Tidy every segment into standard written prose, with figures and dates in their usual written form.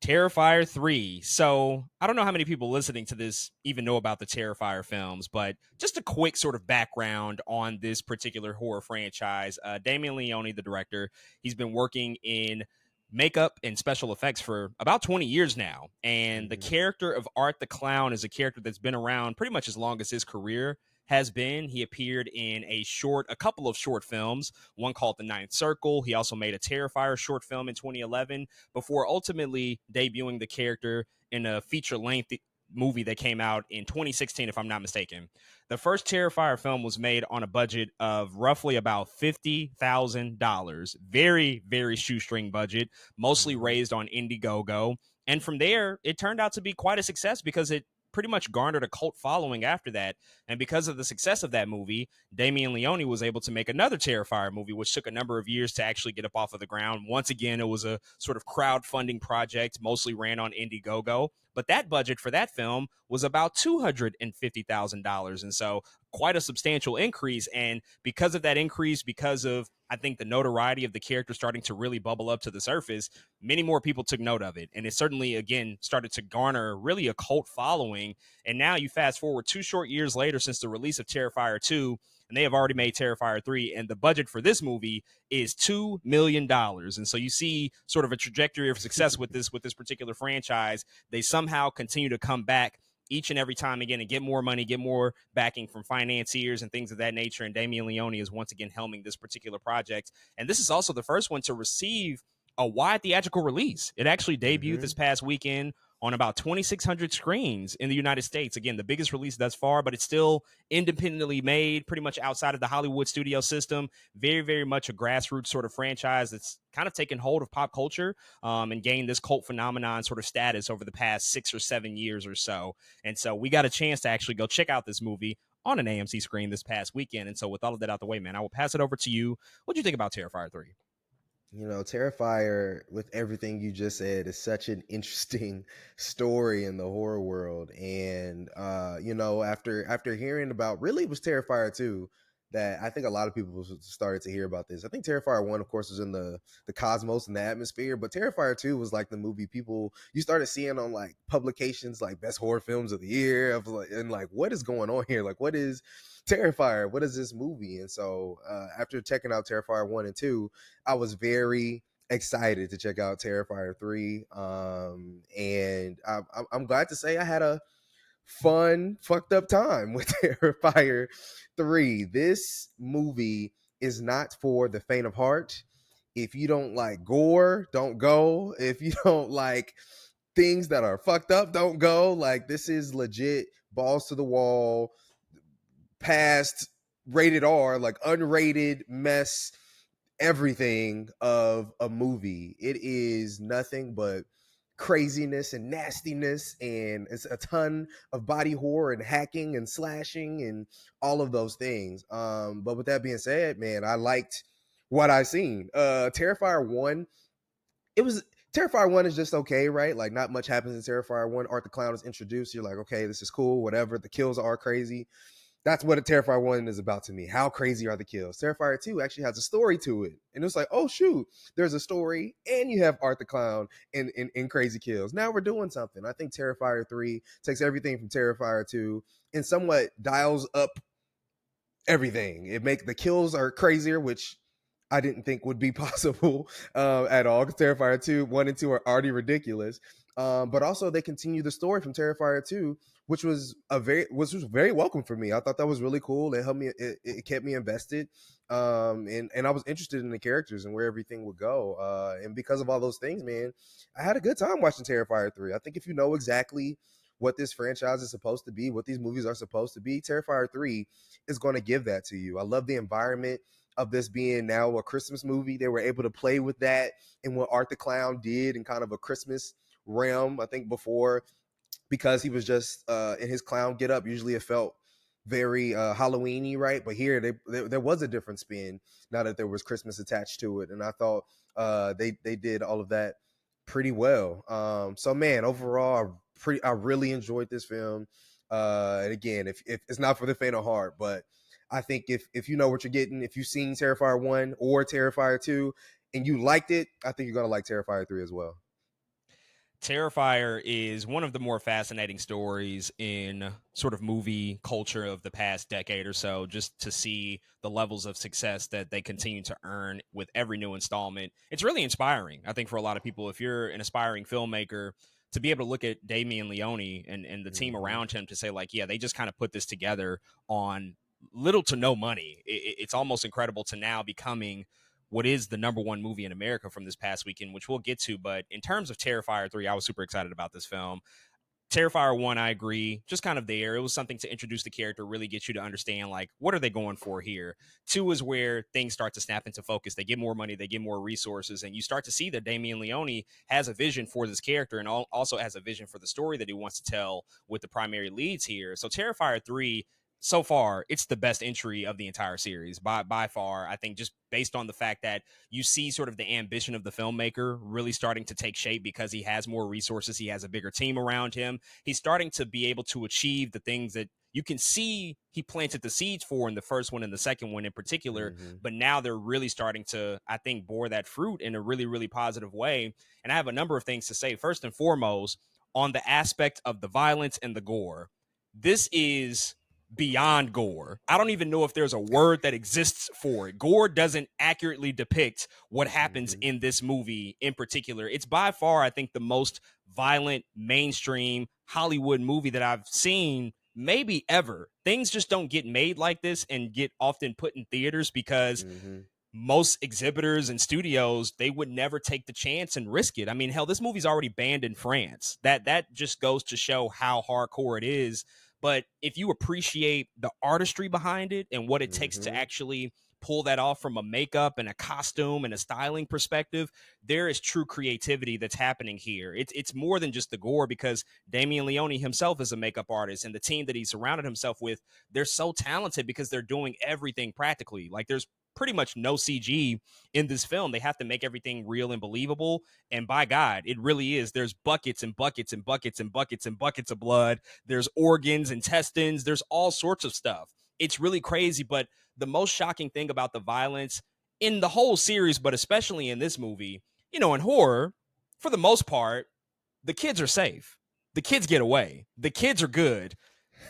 Terrifier 3. So I don't know how many people listening to this even know about the Terrifier films, but just a quick sort of background on this particular horror franchise. Damien Leone, the director, he's been working in makeup and special effects for about 20 years now. And the Mm-hmm. character of Art the Clown is a character that's been around pretty much as long as his career has been. He appeared in a couple of short films, one called The Ninth Circle. He also made a Terrifier short film in 2011 before ultimately debuting the character in a feature length movie that came out in 2016, if I'm not mistaken. The first Terrifier film was made on a budget of roughly about $50,000. Very, very shoestring budget, mostly Mm-hmm. raised on Indiegogo. And from there, it turned out to be quite a success because it pretty much garnered a cult following after that. And because of the success of that movie, Damien Leone was able to make another Terrifier movie, which took a number of years to actually get up off of the ground. Once again, it was a sort of crowdfunding project, mostly ran on Indiegogo. But that budget for that film was about $250,000. And so quite a substantial increase. And because of that increase, because of, I think, the notoriety of the character starting to really bubble up to the surface, many more people took note of it. And it certainly, again, started to garner really a cult following. And now you fast forward 2 short years later since the release of Terrifier 2, and they have already made Terrifier 3, and the budget for this movie is $2 million. And so you see sort of a trajectory of success with this particular franchise. They somehow continue to come back each and every time again and get more money, get more backing from financiers and things of that nature. And Damien Leone is once again helming this particular project. And this is also the first one to receive a wide theatrical release. It actually debuted Mm-hmm. this past weekend on about 2,600 screens in the United States. Again, the biggest release thus far, but it's still independently made, pretty much outside of the Hollywood studio system. Very, very much a grassroots sort of franchise that's kind of taken hold of pop culture and gained this cult phenomenon sort of status over the past 6 or 7 years or so. And so we got a chance to actually go check out this movie on an AMC screen this past weekend. And so with all of that out the way, man, I will pass it over to you. What do you think about Terrifier 3? Terrifier, with everything you just said, is such an interesting story in the horror world. And after hearing about, really it was Terrifier 2 that I think a lot of people started to hear about this. I think Terrifier 1, of course, was in the cosmos and the atmosphere, but Terrifier 2 was like the movie people you started seeing on like publications like best horror films of the year. Of like, and like, what is going on here? Like, what is Terrifier? What is this movie? And so after checking out Terrifier 1 and 2, I was very excited to check out Terrifier 3. And I'm glad to say I had a fun, fucked up time with Terrifier 3. This movie is not for the faint of heart. If you don't like gore, don't go. If you don't like things that are fucked up, don't go. Like, this is legit balls to the wall, past rated R, like unrated mess, everything of a movie. It is nothing but craziness and nastiness, and it's a ton of body horror and hacking and slashing and all of those things. But with that being said, man, I liked what I seen. Terrifier 1, it was Terrifier 1 is just okay, right? Like, not much happens in Terrifier 1. Art the Clown is introduced. You're like, okay, this is cool, whatever. The kills are crazy. That's what a Terrifier 1 is about to me. How crazy are the kills? Terrifier 2 actually has a story to it. And it's like, oh, shoot, there's a story, and you have Art the Clown in crazy kills. Now we're doing something. I think Terrifier 3 takes everything from Terrifier 2 and somewhat dials up everything. The kills are crazier, which I didn't think would be possible at all, because Terrifier 2, 1 and 2 are already ridiculous. But also they continue the story from Terrifier 2, which was very welcome for me. I thought that was really cool. It helped me. It kept me invested, and I was interested in the characters and where everything would go. And because of all those things, man, I had a good time watching Terrifier 3. I think if you know exactly what this franchise is supposed to be, what these movies are supposed to be, Terrifier 3 is going to give that to you. I love the environment of this being now a Christmas movie. They were able to play with that and what Art the Clown did in kind of a Christmas realm. I think before, because he was just in his clown get up, usually it felt very Halloweeny, right? But here there was a different spin now that there was Christmas attached to it, and I thought they did all of that pretty well. So man, overall, I really enjoyed this film. And again, if it's not for the faint of heart, but I think if you know what you're getting, if you've seen Terrifier 1 or Terrifier 2 and you liked it, I think you're gonna like Terrifier 3 as well. Terrifier is one of the more fascinating stories in sort of movie culture of the past decade or so, just to see the levels of success that they continue to earn with every new installment. It's really inspiring, I think, for a lot of people. If you're an aspiring filmmaker, to be able to look at Damien Leone and the team Mhm. around him to say, like, yeah, they just kind of put this together on little to no money. It's almost incredible to now becoming what is the number one movie in America from this past weekend, which we'll get to. But in terms of Terrifier 3, I was super excited about this film. Terrifier 1, I agree, just kind of there. It was something to introduce the character, really get you to understand, like, what are they going for here? 2 is where things start to snap into focus. They get more money, they get more resources, and you start to see that Damien Leone has a vision for this character and also has a vision for the story that he wants to tell with the primary leads here. So Terrifier 3, so far, it's the best entry of the entire series by far. I think just based on the fact that you see sort of the ambition of the filmmaker really starting to take shape because he has more resources, he has a bigger team around him. He's starting to be able to achieve the things that you can see he planted the seeds for in the first one and the second one in particular, Mhm. but now they're really starting to, I think, bore that fruit in a really, really positive way. And I have a number of things to say. First and foremost, on the aspect of the violence and the gore, this is beyond gore. I don't even know if there's a word that exists for it. Gore doesn't accurately depict what happens Mhm. in this movie in particular. It's by far, I think, the most violent mainstream Hollywood movie that I've seen maybe ever. Things just don't get made like this and get often put in theaters because Mhm. most exhibitors and studios, they would never take the chance and risk it. I mean, hell, this movie's already banned in France. That just goes to show how hardcore it is. But if you appreciate the artistry behind it and what it takes to Mhm. actually pull that off from a makeup and a costume and a styling perspective, there is true creativity that's happening here. It's more than just the gore because Damien Leone himself is a makeup artist and the team that he surrounded himself with, they're so talented because they're doing everything practically. Like there's pretty much no CG in this film. They have to make everything real and believable. And by God, it really is. There's buckets and buckets and buckets and buckets and buckets of blood. There's organs, intestines. There's all sorts of stuff. It's really crazy. But the most shocking thing about the violence in the whole series, but especially in this movie, you know, in horror, for the most part, the kids are safe. The kids get away. The kids are good.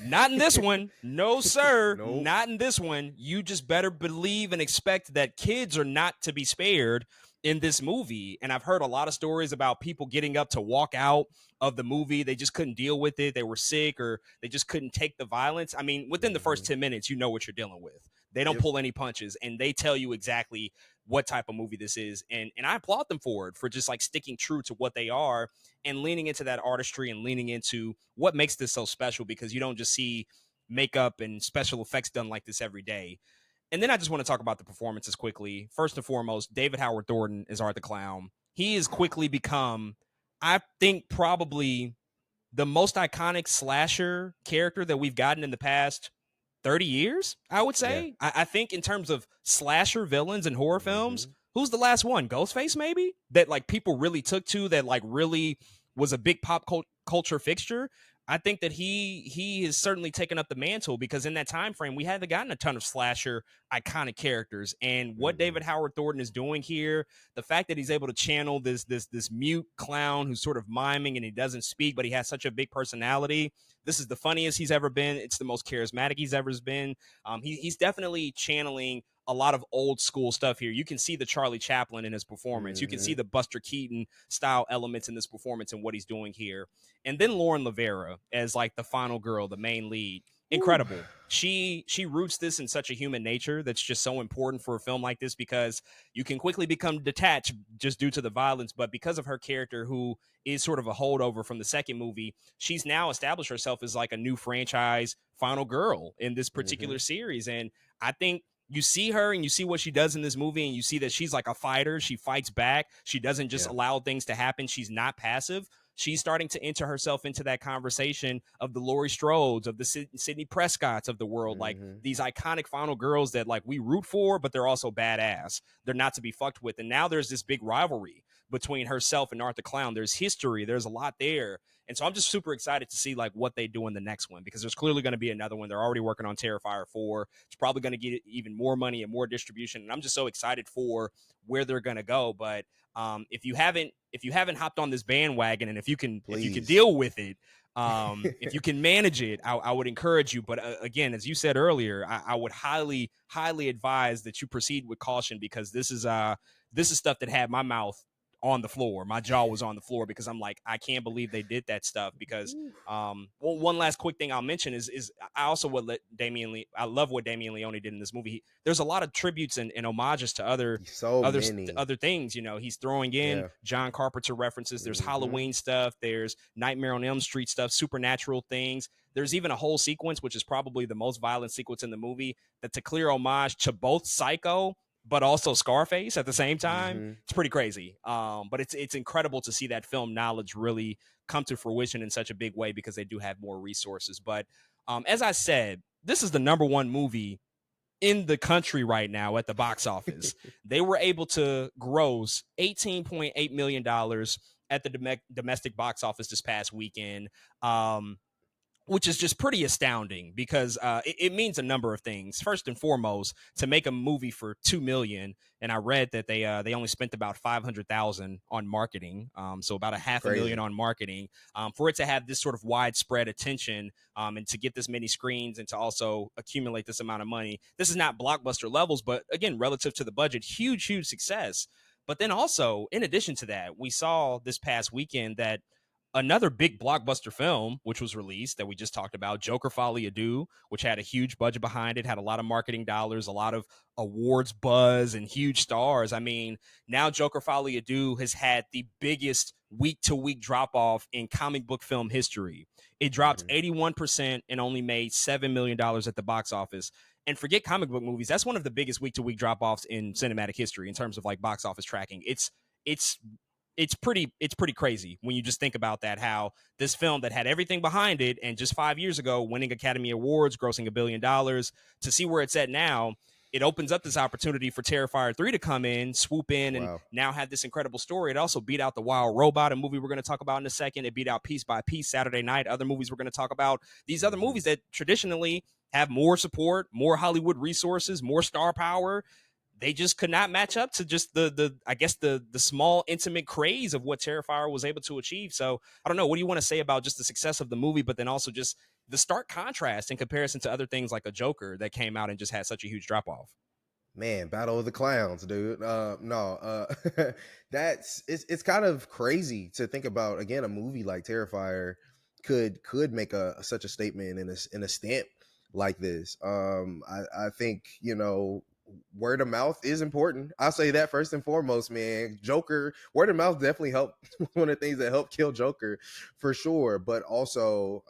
Not in this one. No, sir. Nope. Not in this one. You just better believe and expect that kids are not to be spared in this movie. And I've heard a lot of stories about people getting up to walk out of the movie. They just couldn't deal with it. They were sick or they just couldn't take the violence. I mean, within the first Mhm. 10 minutes, you know what you're dealing with. They don't Yep. pull any punches and they tell you exactly what type of movie this is. And I applaud them for it, for just like sticking true to what they are and leaning into that artistry and leaning into what makes this so special because you don't just see makeup and special effects done like this every day. And then I just want to talk about the performances quickly. First and foremost, David Howard Thornton is Art the Clown. He has quickly become, I think, probably the most iconic slasher character that we've gotten in the past 30 years, I would Yeah. say. I think in terms of slasher villains and horror films, Mhm. who's the last one? Ghostface, maybe? That like people really took to, that like really was a big culture fixture. I think that he has certainly taken up the mantle because in that time frame we haven't gotten a ton of slasher iconic characters. And what Mhm. David Howard Thornton is doing here, the fact that he's able to channel this mute clown who's sort of miming and he doesn't speak, but he has such a big personality. This is the funniest he's ever been. It's the most charismatic he's ever been. He's definitely channeling a lot of old school stuff here. You can see the Charlie Chaplin in his performance. You can see Mhm. the Buster Keaton style elements in this performance and what he's doing here. And then Lauren Lavera as like the final girl, the main lead. Woo. Incredible. She roots this in such a human nature that's just so important for a film like this because you can quickly become detached just due to the violence, but because of her character who is sort of a holdover from the second movie, she's now established herself as like a new franchise final girl in this particular Mhm. series. And I think you see her and you see what she does in this movie and you see that she's like a fighter. She fights back. She doesn't just Yeah. allow things to happen. She's not passive. She's starting to enter herself into that conversation of the Laurie Strodes, of the Sidney Prescotts of the world, like Mhm. these iconic final girls that like we root for, but they're also badass. They're not to be fucked with. And now there's this big rivalry between herself and Art the Clown. There's history. There's a lot there. And so I'm just super excited to see like what they do in the next one, because there's clearly going to be another one. They're already working on Terrifier 4. It's probably going to get even more money and more distribution. And I'm just so excited for where they're going to go. But if you haven't hopped on this bandwagon, and if you can Please. deal with it, if you can manage it, I would encourage you. But again, as you said earlier, I would highly advise that you proceed with caution, because this is stuff that had my mouth on the floor. My jaw was on the floor, because I'm like, I can't believe they did that stuff. Because well, one last quick thing I'll mention is I also would let I love what Damien Leone did in this movie. There's a lot of tributes and homages to So many. other things. You know, he's throwing in Yeah. John Carpenter references. There's Mm-hmm. Halloween stuff. There's Nightmare on Elm Street stuff. Supernatural things. There's even a whole sequence, which is probably the most violent sequence in the movie, that's a clear homage to both Psycho but also Scarface at the same time. Mm-hmm. It's pretty crazy. But it's incredible to see that film knowledge really come to fruition in such a big way, because they do have more resources. But as I said, this is the number one movie in the country right now at the box office. They were able to gross $18.8 million at the domestic box office this past weekend. Which is just pretty astounding, because it means a number of things. First and foremost, to make a movie for $2 million, and I read that they only spent about $500,000 on marketing, so about a half a million Crazy. on marketing, for it to have this sort of widespread attention, and to get this many screens, and to also accumulate this amount of money. This is not blockbuster levels, but again, relative to the budget, huge success. But then also, in addition to that, we saw this past weekend that another big blockbuster film, which was released, that we just talked about, Joker Folie à Deux, which had a huge budget behind it, had a lot of marketing dollars, a lot of awards buzz, and huge stars. I mean, now Joker Folie à Deux has had the biggest week-to-week drop-off in comic book film history. It dropped Mm-hmm. 81% and only made $7 million at the box office. And forget comic book movies, that's one of the biggest week-to-week drop-offs in cinematic history in terms of like box office tracking. It's pretty crazy when you just think about that, how this film that had everything behind it, and just 5 years ago winning Academy Awards, grossing $1 billion, to see where it's at now, it opens up this opportunity for Terrifier 3 to come in, swoop in, and Wow. now have this incredible story. It also beat out The Wild Robot, a movie we're going to talk about in a second. It beat out Piece by Piece, Saturday Night, other movies we're going to talk about. These other Mm-hmm. movies that traditionally have more support, more Hollywood resources, more star power, they just could not match up to just the I guess the small intimate craze of what Terrifier was able to achieve. So I don't know, what do you want to say about just the success of the movie, but then also just the stark contrast in comparison to other things like a Joker that came out and just had such a huge drop off? Man, Battle of the Clowns, dude. No, it's kind of crazy to think about. Again, a movie like Terrifier could make such a statement in a stamp like this. I think, word of mouth is important. I'll say that first and foremost, man. Joker, word of mouth definitely helped. One of the things that helped kill Joker, for sure. But also,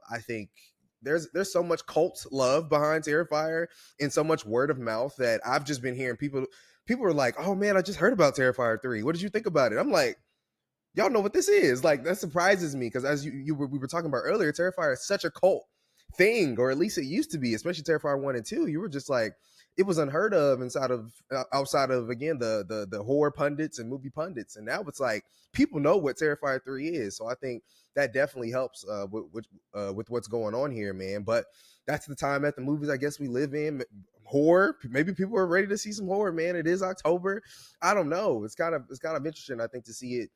I think there's so much cult love behind Terrifier and so much word of mouth that I've just been hearing people are like, "Oh man, I just heard about Terrifier 3. What did you think about it?" I'm like, "Y'all know what this is." Like, that surprises me, because as we were talking about earlier, Terrifier is such a cult thing, or at least it used to be, especially Terrifier 1 and 2. You were just like, it was unheard of outside of, again, the horror pundits and movie pundits. And now it's like people know what Terrifier 3 is. So I think that definitely helps with what's going on here, man. But that's the time at the movies I guess we live in. Horror, maybe people are ready to see some horror, man. It is October. I don't know. It's kind of interesting, I think, to see it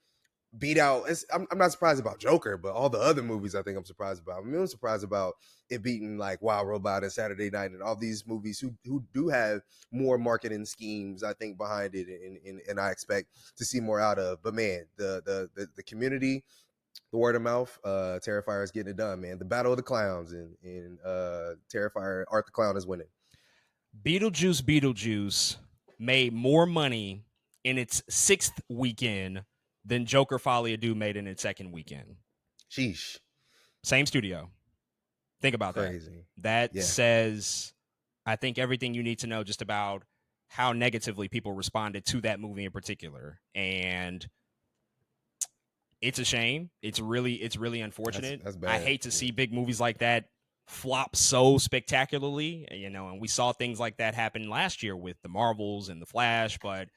beat out. I'm not surprised about Joker, but all the other movies I think I'm surprised about. I mean, I'm surprised about it beating like Wild Robot and Saturday Night and all these movies who do have more marketing schemes, I think, behind it, and I expect to see more out of. But man, the community, the word of mouth, Terrifier is getting it done, man. The Battle of the Clowns, and Terrifier, Art the Clown is winning. Beetlejuice made more money in its sixth weekend than Joker Folie à Deux made in its second weekend. Sheesh. Same studio. Think about Crazy. That Yeah. says, I think, everything you need to know just about how negatively people responded to that movie in particular. And it's a shame. It's really unfortunate. That's bad. I hate to see big movies like that flop so spectacularly, and we saw things like that happen last year with the Marvels and the Flash, but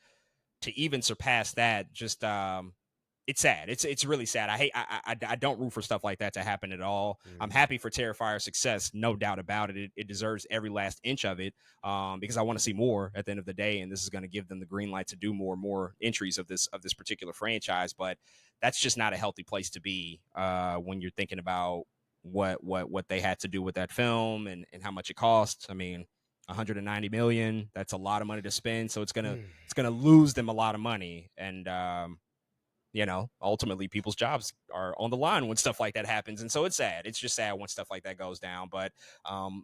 to even surpass that, just it's sad. It's really sad. I hate. I don't root for stuff like that to happen at all. I'm Mhm. happy for Terrifier's success, no doubt about it. It deserves every last inch of it, because I want to see more at the end of the day, and this is going to give them the green light to do more entries of this particular franchise. But that's just not a healthy place to be when you're thinking about what they had to do with that film and how much it costs. I mean, 190 million. That's a lot of money to spend. So it's gonna lose them a lot of money, and ultimately people's jobs are on the line when stuff like that happens. And so it's sad. It's just sad when stuff like that goes down. But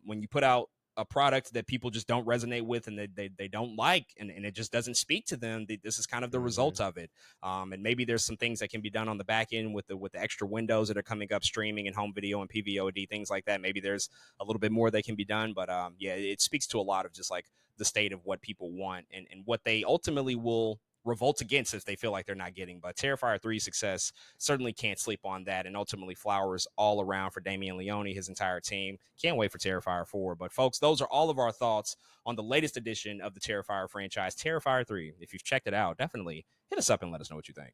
when you put out a product that people just don't resonate with and they don't like, and it just doesn't speak to them, this is kind of the result Mhm. of it. And maybe there's some things that can be done on the back end with the extra windows that are coming up, streaming and home video and PVOD, things like that. Maybe there's a little bit more that can be done. But yeah, it speaks to a lot of just like the state of what people want and what they ultimately will revolt against if they feel like they're not getting. But Terrifier 3's success certainly can't sleep on that, and ultimately flowers all around for Damien Leone, his entire team. Can't wait for Terrifier 4. But folks, those are all of our thoughts on the latest edition of the Terrifier franchise, Terrifier 3. If you've checked it out, definitely hit us up and let us know what you think.